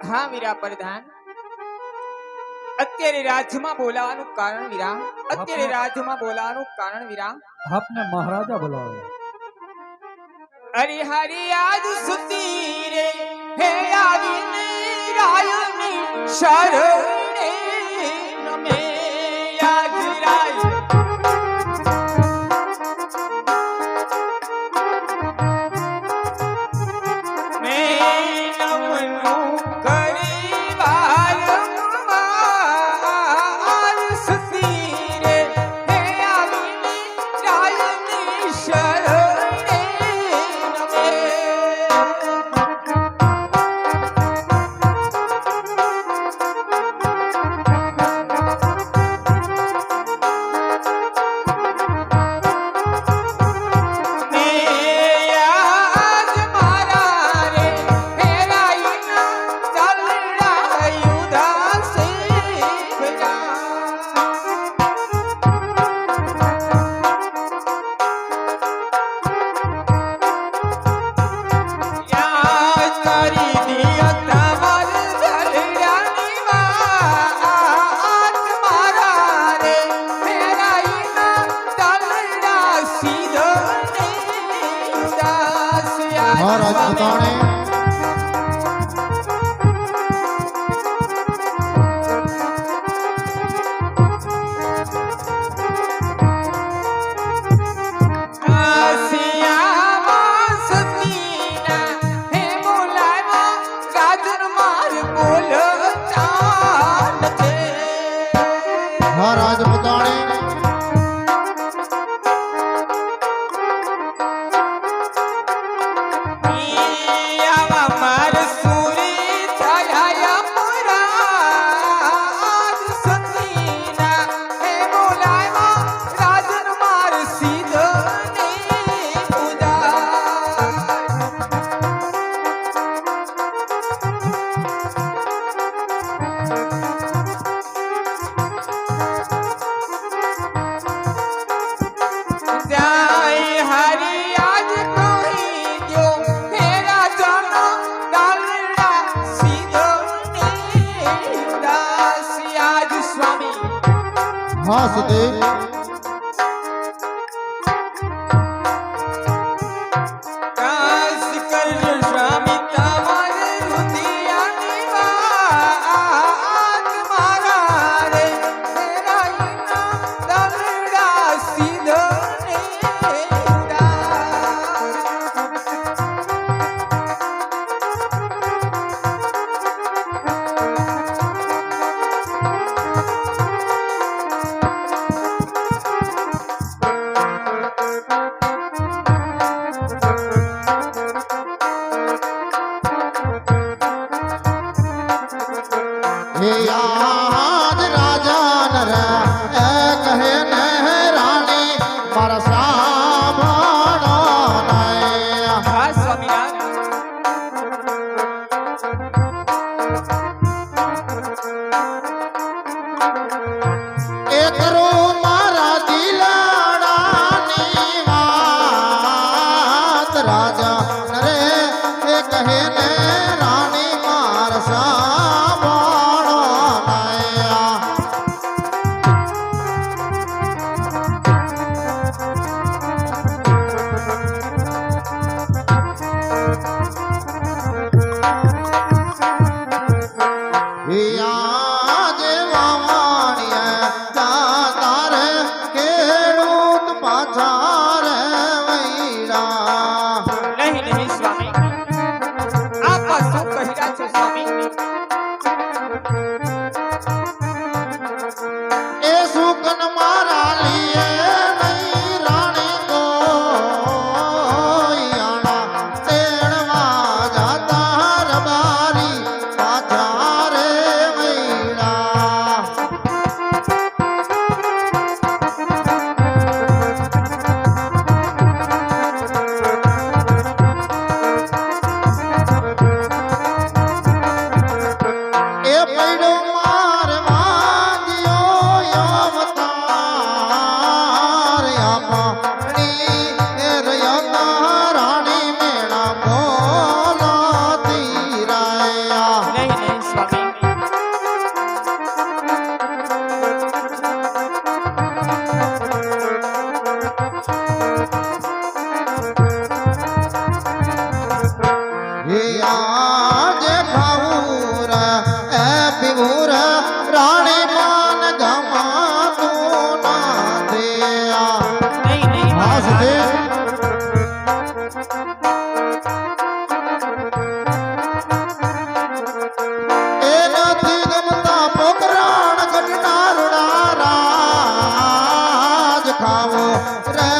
હા વીરા પ્રધાન, અત્યારે રાજમાં બોલાવાનું કારણ વીરા, અત્યારે રાજમાં બોલાવાનું કારણ વીરા, આપને મહારાજા બોલાવે. અરે હરી આજ સુતી રે હે આવીને રાયની શરણે નમે આજ રાય हाँ सुदेव સ્વામી. હે આજે ખાવું રે એ પીવું રે રાણી માન ગમાતું ના દે નહીં નહીં હા સતી એ નથી ગમતા પોકરાણ ઘટનારુડા રાજ ખાવો રે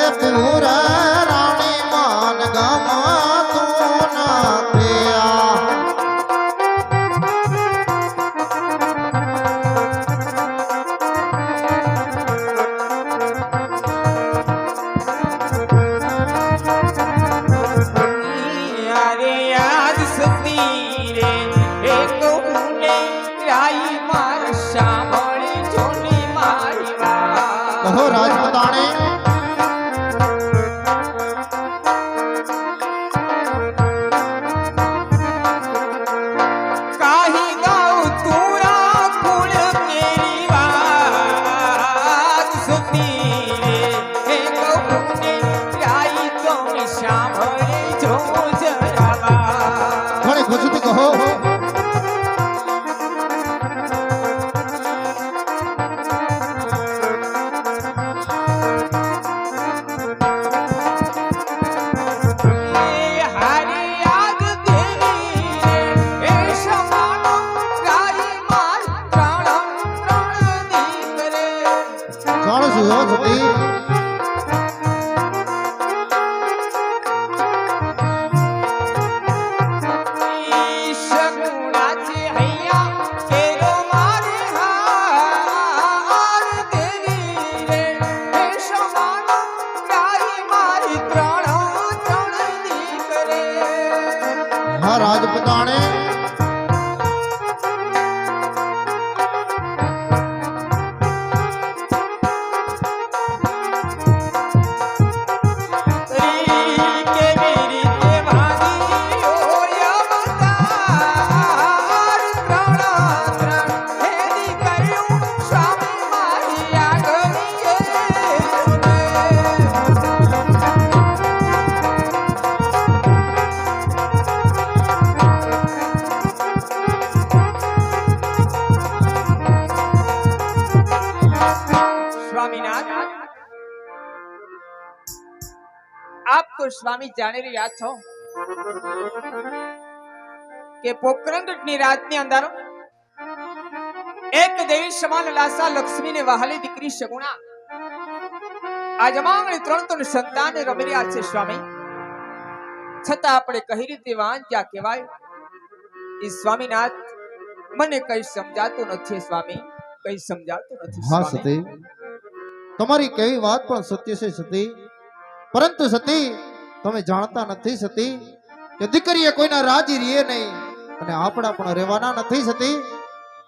એ પીવું રે રાણી માન ગમાતું ના દે અરે યાદ સતી રે એક ઉને રાઈ માર સાંભળી જોની મારી વાત. કહો રાજપૂતાણે કાહી ગાઉં તુરા કુળ કેરી વાત સતી રે એક ઉને રાઈ જોની સાંભળી જો જરા વાત. ઘણી ખુશીથી કહો હારી યાદ દેવી રે એ સમાનો રાઈ માર ત્રણ દીકરે. જાણું છું હો સતી સગુણાથી હૈયા કેરો મારે હાર દેવી રે એ સમાનો રાઈ મારી ત્રણ દીકરે. હા રાજપૂતાણે કેવી રીતે ભાગી ઓય અવતાર ત્રણ હે દીકરીઓ સ્વામી મારી આગળીએ. સ્વામીનાથ આપ તો સ્વામી જાણી રહ્યા છો કે પોકરણગઢની રાતની અંદર એક દેવી સમાન લાસા લક્ષ્મીને વહાલી દીકરી સગુણા આ જમાવણી ત્રણ સંતાન રમી રહ્યા છે સ્વામી. છતાં આપણે કઈ રીતે વાંચ્યા કહેવાય એ સ્વામીનાથ મને કઈ સમજાતું નથી સ્વામી, કઈ સમજાતું નથી હા સ્વામી. સતી તમારી કેવી વાત પણ સત્ય છે સતી, પરંતુ સતી તમે જાણતા નથી સતી કે દીકરીએ કોઈના રાજી રીએ નહીં અને આપણા પણ રહેવાના નથી સતી.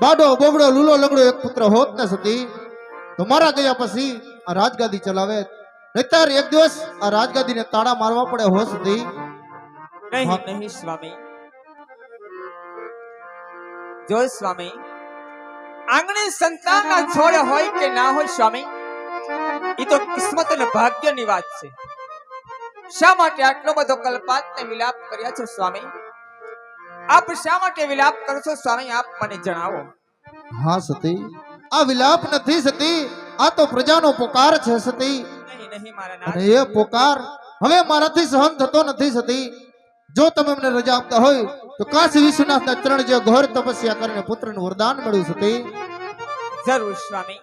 બાડો બોબડો લૂલો લંગડો એક પુત્ર હોત ને સતી તો મારા ગયા પછી આ રાજગાદી ચલાવે, નહીતર એક દિવસ આ રાજગાદીને તાળા મારવા પડે હો સતી. હા. નહીં સ્વામી. જો સ્વામી આંગણે સંતાનના છોડ હોય કે ના હોય સ્વામી, એ તો કિસ્મત અને ભાગ્યની વાત છે. શા માટે આટલો બધો કલ્પાતને વિલાપ કર્યા છો સ્વામી? આપ શા માટે વિલાપ કરો છો સ્વામી, આપ મને જણાવો. હા સતી આ વિલાપ નથી સતી, આ તો પ્રજાનો પોકાર છે સતી. નહીં મારા નાથ. અને એ પોકાર હવે મારાથી સહન થતો નથી સતી. જો તમે મને રજા આપતા હોય તો કાશી વિશ્વનાથના ચરણ જે ઘોર તપસ્યા કરીને પુત્રનું વરદાન મળ્યું સતી. જરૂર સ્વામી,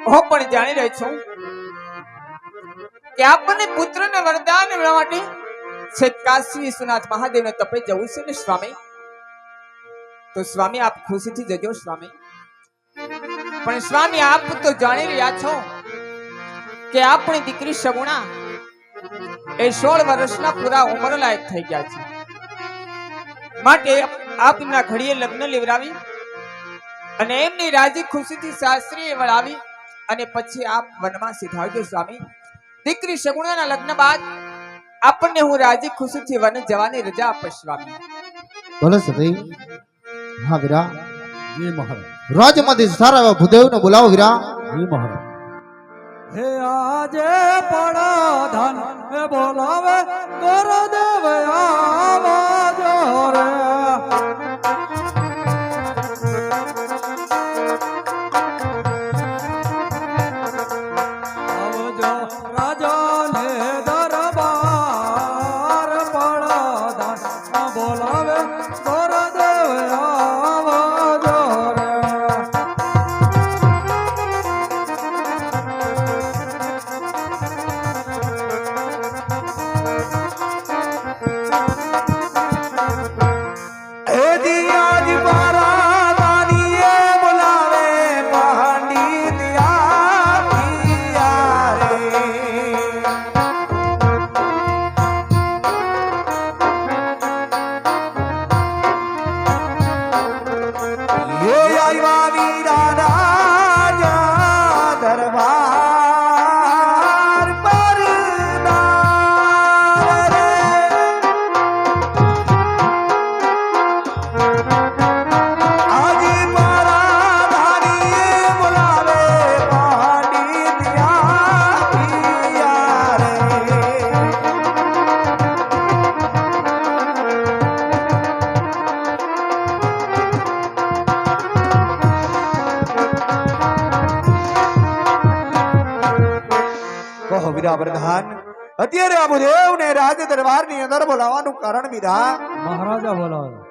હું પણ જાણી રહી છું કે આપણને પુત્રને વરદાન મેળવવા માટે છે કાશી વિશ્વનાથ મહાદેવને તપે જવું છે ને સ્વામી. તો સ્વામી આપ ખુશીથી જજો સ્વામી. પણ સ્વામી આપ તો જાણી રહ્યા છો કે આપણી દીકરી સગુણા એ 16 વર્ષના પૂરા ઉંમર લાયક થઈ ગયા છે. માટે આપના ઘડીએ લગ્ન લેવડાવી અને એમની રાજી ખુશીથી સાસરીએ વળાવી અને પછી આપ વનમાં સીધાવજો સ્વામી. દીકરી સગુણાના લગ્ન બાદ આપણને હું રાજી ખુશીથી વન જવાની રજા આપીશ સ્વામી. ભલે સતી. હા વીરા, જી મહારાજ. રાજ્યમાંથી સારા એવા ભૂદેવને બોલાવો વીરા. જી મહારાજ. હે આજે પડા ધન હે બોલાવે કર દેવ આવાજો રે. આવજો રાજાને દરબાર પડા ધન બોલાવે કર દેવ આવાજો રે. કહો વીરા પ્રધાન, અત્યારે આ ભૂદેવને રાજ દરબારની અંદર બોલાવવાનું કારણ વીરા? મહારાજા બોલાવે.